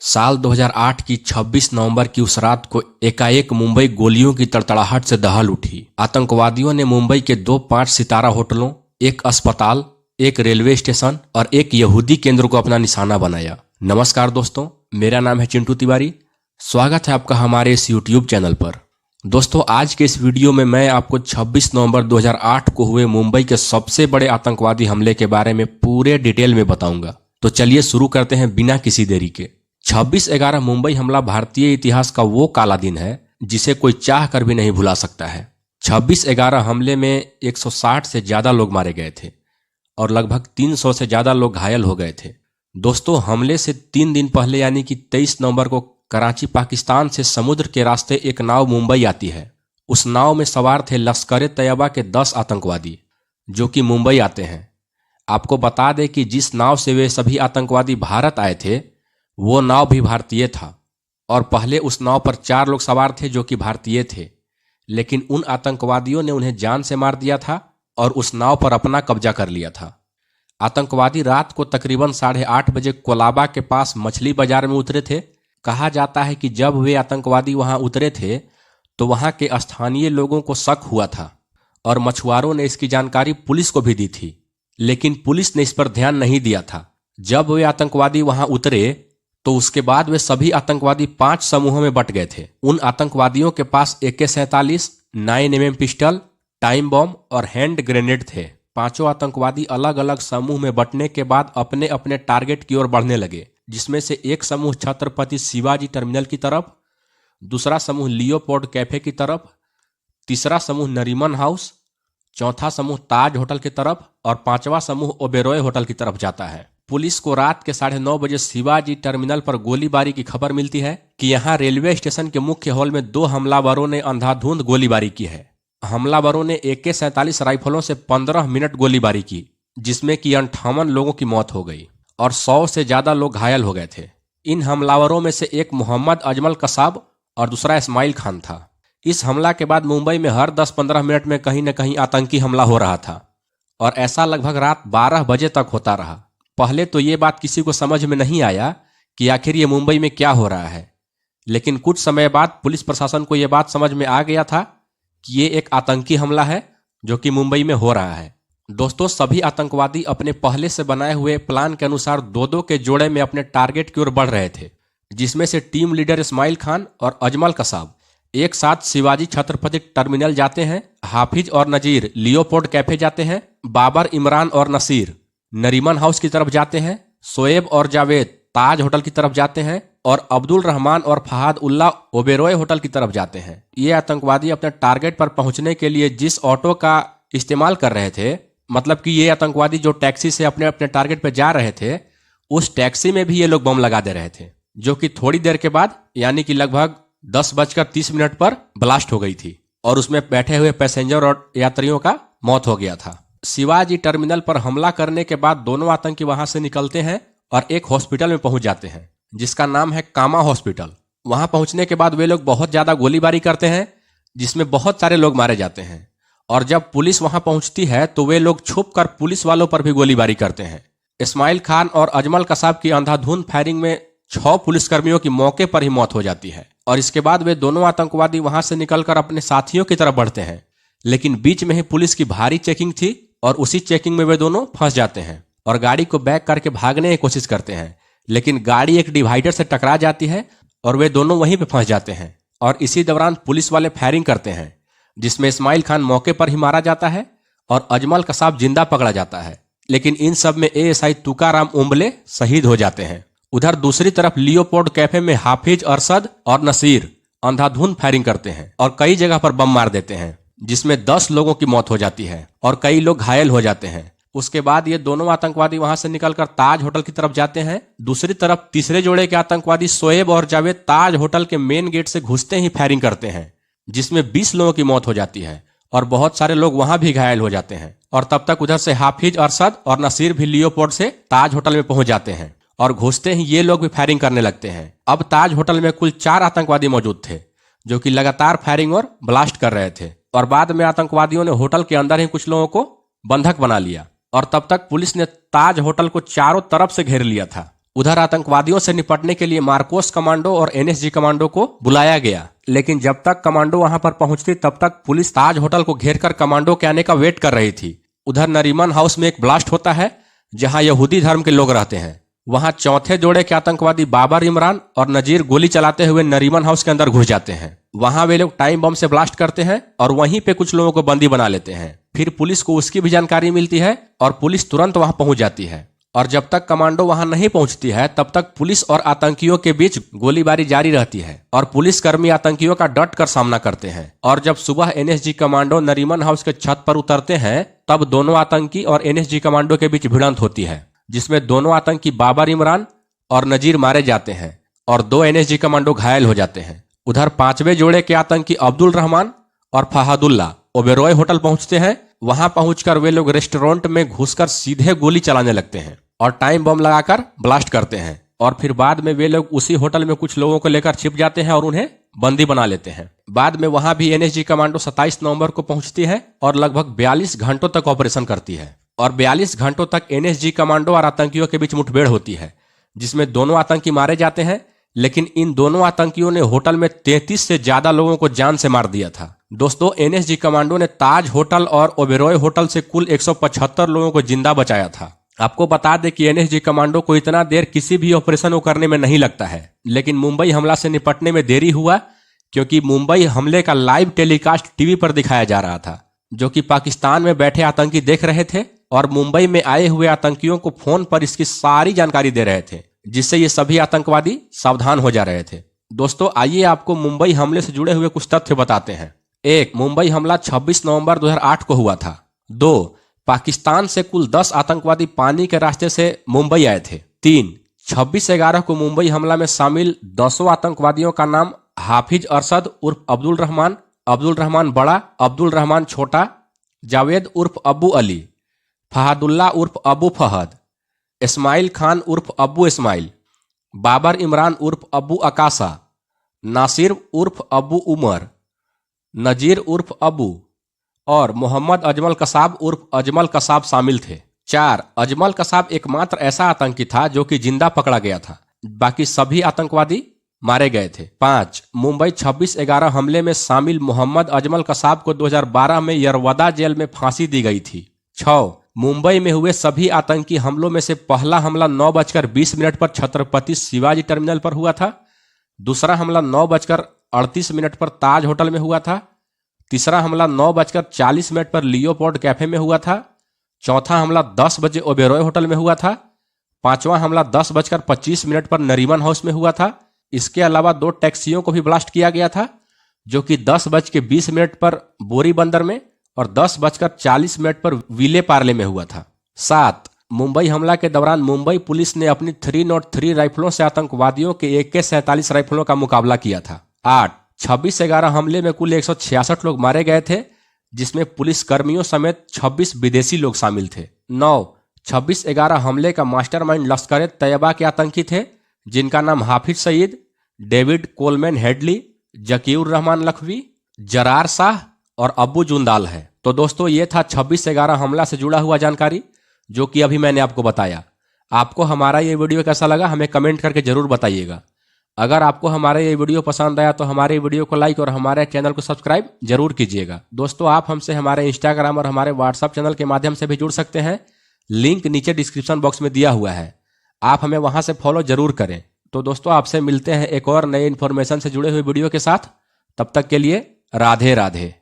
साल 2008 की 26 नवंबर की उस रात को एकाएक मुंबई गोलियों की तड़तड़ाहट से दहल उठी। आतंकवादियों ने मुंबई के 2 5 सितारा होटलों, एक अस्पताल, एक रेलवे स्टेशन और एक यहूदी केंद्र को अपना निशाना बनाया। नमस्कार दोस्तों, मेरा नाम है चिंटू तिवारी। स्वागत है आपका हमारे इस यूट्यूब चैनल पर। दोस्तों, आज के इस वीडियो में मैं आपको 26 नवंबर 2008 को हुए मुंबई के सबसे बड़े आतंकवादी हमले के बारे में पूरे डिटेल में बताऊंगा। तो चलिए शुरू करते हैं बिना किसी देरी के। 26/11 मुंबई हमला भारतीय इतिहास का वो काला दिन है जिसे कोई चाह कर भी नहीं भुला सकता है। 26/11 हमले में 160 से ज्यादा लोग मारे गए थे और लगभग 300 से ज्यादा लोग घायल हो गए थे। दोस्तों, हमले से 3 दिन पहले यानी कि 23 नवंबर को कराची पाकिस्तान से समुद्र के रास्ते एक नाव मुंबई आती है। उस नाव में सवार थे लश्कर-ए-तैयबा के 10 आतंकवादी जो कि मुंबई आते हैं। आपको बता दें कि जिस नाव से वे सभी आतंकवादी भारत आए थे वो नाव भी भारतीय था और पहले उस नाव पर 4 लोग सवार थे जो कि भारतीय थे, लेकिन उन आतंकवादियों ने उन्हें जान से मार दिया था और उस नाव पर अपना कब्जा कर लिया था। आतंकवादी रात को तकरीबन 8:30 बजे कोलाबा के पास मछली बाजार में उतरे थे। कहा जाता है कि जब वे आतंकवादी वहां उतरे थे तो वहां के स्थानीय लोगों को शक हुआ था और मछुआरों ने इसकी जानकारी पुलिस को भी दी थी, लेकिन पुलिस ने इस पर ध्यान नहीं दिया था। जब वे आतंकवादी वहां उतरे तो उसके बाद वे सभी आतंकवादी 5 समूहों में बंट गए थे। उन आतंकवादियों के पास AK-47, 9mm pistol, time bomb और हैंड ग्रेनेड थे। पांचों आतंकवादी अलग अलग समूह में बंटने के बाद अपने अपने टारगेट की ओर बढ़ने लगे, जिसमें से एक समूह छत्रपति शिवाजी टर्मिनल की तरफ, दूसरा समूह लियोपोल्ड कैफे की तरफ, तीसरा समूह नरीमन हाउस, चौथा समूह ताज होटल की तरफ और 5वां समूह ओबेरॉय होटल की तरफ जाता है। पुलिस को रात के 9:30 बजे शिवाजी टर्मिनल पर गोलीबारी की खबर मिलती है कि यहां रेलवे स्टेशन के मुख्य हॉल में 2 हमलावरों ने अंधाधुंध गोलीबारी की है। हमलावरों ने AK-47 राइफलों से 15 मिनट गोलीबारी की, जिसमें कि 58 लोगों की मौत हो गई और 100 से ज्यादा लोग घायल हो गए थे। इन हमलावरों में से एक मोहम्मद अजमल कसाब और दूसरा इस्माइल खान था। इस हमला के बाद मुंबई में हर 10-15 मिनट में कहीं न कहीं आतंकी हमला हो रहा था और ऐसा लगभग रात 12 बजे तक होता रहा। पहले तो ये बात किसी को समझ में नहीं आया कि आखिर ये मुंबई में क्या हो रहा है, लेकिन कुछ समय बाद पुलिस प्रशासन को यह बात समझ में आ गया था कि ये एक आतंकी हमला है जो कि मुंबई में हो रहा है। दोस्तों, सभी आतंकवादी अपने पहले से बनाए हुए प्लान के अनुसार 2-2 के जोड़े में अपने टारगेट की ओर बढ़ रहे थे, जिसमें से टीम लीडर इस्माइल खान और अजमल कसाब एक साथ शिवाजी छत्रपति टर्मिनल जाते हैं, हाफिज और नजीर लियोपोल्ड कैफे जाते हैं, बाबर, इमरान और नसीर नरीमन हाउस की तरफ जाते हैं, शोएब और जावेद ताज होटल की तरफ जाते हैं और अब्दुल रहमान और फहाद उल्ला ओबेरॉय होटल की तरफ जाते हैं। ये आतंकवादी अपने टारगेट पर पहुंचने के लिए जिस ऑटो का इस्तेमाल कर रहे थे, मतलब कि ये आतंकवादी जो टैक्सी से अपने अपने टारगेट पर जा रहे थे, उस टैक्सी में भी ये लोग बम लगा दे रहे थे, जो कि थोड़ी देर के बाद यानी कि लगभग 10:30 पर ब्लास्ट हो गई थी और उसमें बैठे हुए पैसेंजर और यात्रियों का मौत हो गया था। शिवाजी टर्मिनल पर हमला करने के बाद दोनों आतंकी वहां से निकलते हैं और एक हॉस्पिटल में पहुंच जाते हैं जिसका नाम है कामा हॉस्पिटल। वहां पहुंचने के बाद वे लोग बहुत ज्यादा गोलीबारी करते हैं, जिसमें बहुत सारे लोग मारे जाते हैं और जब पुलिस वहां पहुंचती है तो वे लोग छुपकर पुलिस वालों पर भी गोलीबारी करते हैं। इस्माइल खान और अजमल कसाब की अंधाधुंध फायरिंग में 6 पुलिसकर्मियों की मौके पर ही मौत हो जाती है और इसके बाद वे दोनों आतंकवादी वहां से निकलकर अपने साथियों की तरफ बढ़ते हैं, लेकिन बीच में ही पुलिस की भारी चेकिंग थी और उसी चेकिंग में वे दोनों फंस जाते हैं और गाड़ी को बैक करके भागने की कोशिश करते हैं, लेकिन गाड़ी एक डिवाइडर से टकरा जाती है और वे दोनों वहीं पे फंस जाते हैं और इसी दौरान पुलिस वाले फायरिंग करते हैं, जिसमें इस्माइल खान मौके पर ही मारा जाता है और अजमल कसाब जिंदा पकड़ा जाता है, लेकिन इन सब में ASI तुकाराम उम्बले शहीद हो जाते हैं। उधर दूसरी तरफ लियोपोल्ड कैफे में हाफिज, अरशद और नसीर अंधाधुंध फायरिंग करते हैं और कई जगह पर बम मार देते हैं, जिसमें 10 लोगों की मौत हो जाती है और कई लोग घायल हो जाते हैं। उसके बाद ये दोनों आतंकवादी वहां से निकलकर ताज होटल की तरफ जाते हैं। दूसरी तरफ तीसरे जोड़े के आतंकवादी शोएब और जावेद ताज होटल के मेन गेट से घुसते ही फायरिंग करते हैं, जिसमें 20 लोगों की मौत हो जाती है और बहुत सारे लोग वहां भी घायल हो जाते हैं और तब तक उधर से हाफिज, अरशद और नसीर भी लियोपोल्ड से ताज होटल में पहुंच जाते हैं और घुसते ही ये लोग भी फायरिंग करने लगते हैं। अब ताज होटल में कुल 4 आतंकवादी मौजूद थे जो कि लगातार फायरिंग और ब्लास्ट कर रहे थे और बाद में आतंकवादियों ने होटल के अंदर ही कुछ लोगों को बंधक बना लिया और तब तक पुलिस ने ताज होटल को चारों तरफ से घेर लिया था उधर आतंकवादियों से निपटने के लिए मार्कोस कमांडो और एनएसजी कमांडो को बुलाया गया, लेकिन जब तक कमांडो वहां पर पहुंचती तब तक पुलिस ताज होटल को घेरकर कमांडो के आने का वेट कर रही थी। उधर नरीमन हाउस में एक ब्लास्ट होता है जहां यहूदी धर्म के लोग रहते हैं। वहां चौथे जोड़े के आतंकवादी बाबर इमरान और नजीर गोली चलाते हुए नरीमन हाउस के अंदर घुस जाते हैं। वहां वे लोग टाइम बम से ब्लास्ट करते हैं और वहीं पे कुछ लोगों को बंदी बना लेते हैं। फिर पुलिस को उसकी भी जानकारी मिलती है और पुलिस तुरंत वहां पहुंच जाती है। और जब तक कमांडो वहां नहीं पहुंचती है तब तक पुलिस और आतंकियों के बीच गोलीबारी जारी रहती है और पुलिसकर्मी आतंकियों का डट कर सामना करते हैं। और जब सुबह एनएसजी कमांडो नरीमन हाउस के छत पर उतरते हैं तब दोनों आतंकी और एनएसजी कमांडो के बीच भिड़ंत होती है, जिसमें दोनों आतंकी बाबर इमरान और नजीर मारे जाते हैं और 2 एनएसजी कमांडो घायल हो जाते हैं। उधर 5वें जोड़े के आतंकी अब्दुल रहमान और फहादुल्ला ओबेरॉय होटल पहुंचते हैं। वहां पहुंचकर वे लोग रेस्टोरेंट में घुसकर सीधे गोली चलाने लगते हैं और टाइम बम लगाकर ब्लास्ट करते हैं। और फिर बाद में वे लोग उसी होटल में कुछ लोगों को लेकर छिप जाते हैं और उन्हें बंदी बना लेते हैं। बाद में वहां भी एनएसजी कमांडो 27 नवंबर को पहुंचती है और लगभग 42 घंटों तक ऑपरेशन करती है। और 42 घंटों तक एनएसजी कमांडो और आतंकियों के बीच मुठभेड़ होती है, जिसमें दोनों आतंकी मारे जाते हैं। लेकिन इन दोनों आतंकियों ने होटल में 33 से ज्यादा लोगों को जान से मार दिया था। दोस्तों, एनएसजी कमांडो ने ताज होटल और ओबेरॉय होटल से कुल 175 लोगों को जिंदा बचाया था। आपको बता दें कि एनएसजी कमांडो को इतना देर किसी भी ऑपरेशन को करने में नहीं लगता है, लेकिन मुंबई हमला से निपटने में देरी हुआ क्योंकि मुंबई हमले का लाइव टेलीकास्ट टीवी पर दिखाया जा रहा था, जो कि पाकिस्तान में बैठे आतंकी देख रहे थे और मुंबई में आए हुए आतंकियों को फोन पर इसकी सारी जानकारी दे रहे थे, जिससे ये सभी आतंकवादी सावधान हो जा रहे थे। दोस्तों, आइए आपको मुंबई हमले से जुड़े हुए कुछ तथ्य बताते हैं। 1. मुंबई हमला 26 नवंबर 2008 को हुआ था। 2. पाकिस्तान से कुल 10 आतंकवादी पानी के रास्ते से मुंबई आए थे। 3. 26/11 को मुंबई हमला में शामिल 10 आतंकवादियों का नाम हाफिज अरशद उर्फ अब्दुल रहमान बड़ा, अब्दुल रहमान छोटा, जावेद उर्फ अबू अली, फहादुल्ला उर्फ अबू फहद, इस्माइल खान उर्फ अबू इस्माइल, बाबर इमरान उर्फ अबू अकासा, नासिर उर्फ अबू उमर, नजीर उर्फ अबू और मोहम्मद अजमल कसाब उर्फ अजमल कसाब शामिल थे। 4. अजमल कसाब एकमात्र ऐसा आतंकी था जो कि जिंदा पकड़ा गया था, बाकी सभी आतंकवादी मारे गए थे। 5. मुंबई 26/11 हमले में शामिल मोहम्मद अजमल कसाब को 2012 में यरवदा जेल में फांसी दी गई थी। 6. मुंबई में हुए सभी आतंकी हमलों में से पहला हमला 9:20 पर छत्रपति शिवाजी टर्मिनल पर हुआ था। दूसरा हमला 9:38 पर ताज होटल में हुआ था। तीसरा हमला 9:40 पर लियोपोल्ड कैफे में हुआ था। चौथा हमला 10 बजे ओबेरॉय होटल में हुआ था। पांचवा हमला 10:25 पर नरीमन हाउस में हुआ था। इसके अलावा 2 टैक्सियों को भी ब्लास्ट किया गया था, जो कि 10:20 पर बोरी बंदर में और 10:40 पर विले पार्ले में हुआ था। 7. मुंबई हमला के दौरान मुंबई पुलिस ने अपनी 303 राइफलों से आतंकवादियों के AK-47 राइफलों का मुकाबला किया था। 8. 26/11 हमले में कुल 166 लोग मारे गए थे, जिसमें पुलिसकर्मियों समेत 26 विदेशी लोग शामिल थे। 9. 26/11 हमले का मास्टरमाइंड लश्कर-ए-तैयबा के आतंकी थे, जिनका नाम Hafiz Saeed, David Coleman Headley, Zakiur Rehman Lakhvi, Zarar Shah और अब्बू जुंदाल है। तो दोस्तों, ये था 26/11 हमला से जुड़ा हुआ जानकारी, जो कि अभी मैंने आपको बताया। आपको हमारा ये वीडियो कैसा लगा हमें कमेंट करके जरूर बताइएगा। अगर आपको हमारा ये वीडियो पसंद आया तो हमारे वीडियो को लाइक और हमारे चैनल को सब्सक्राइब जरूर कीजिएगा। दोस्तों, आप हमसे हमारे इंस्टाग्राम और हमारे व्हाट्सएप चैनल के माध्यम से भी जुड़ सकते हैं। लिंक नीचे डिस्क्रिप्शन बॉक्स में दिया हुआ है, आप हमें वहां से फॉलो जरूर करें। तो दोस्तों, आपसे मिलते हैं एक और नए इन्फॉर्मेशन से जुड़े हुए वीडियो के साथ। तब तक के लिए राधे राधे।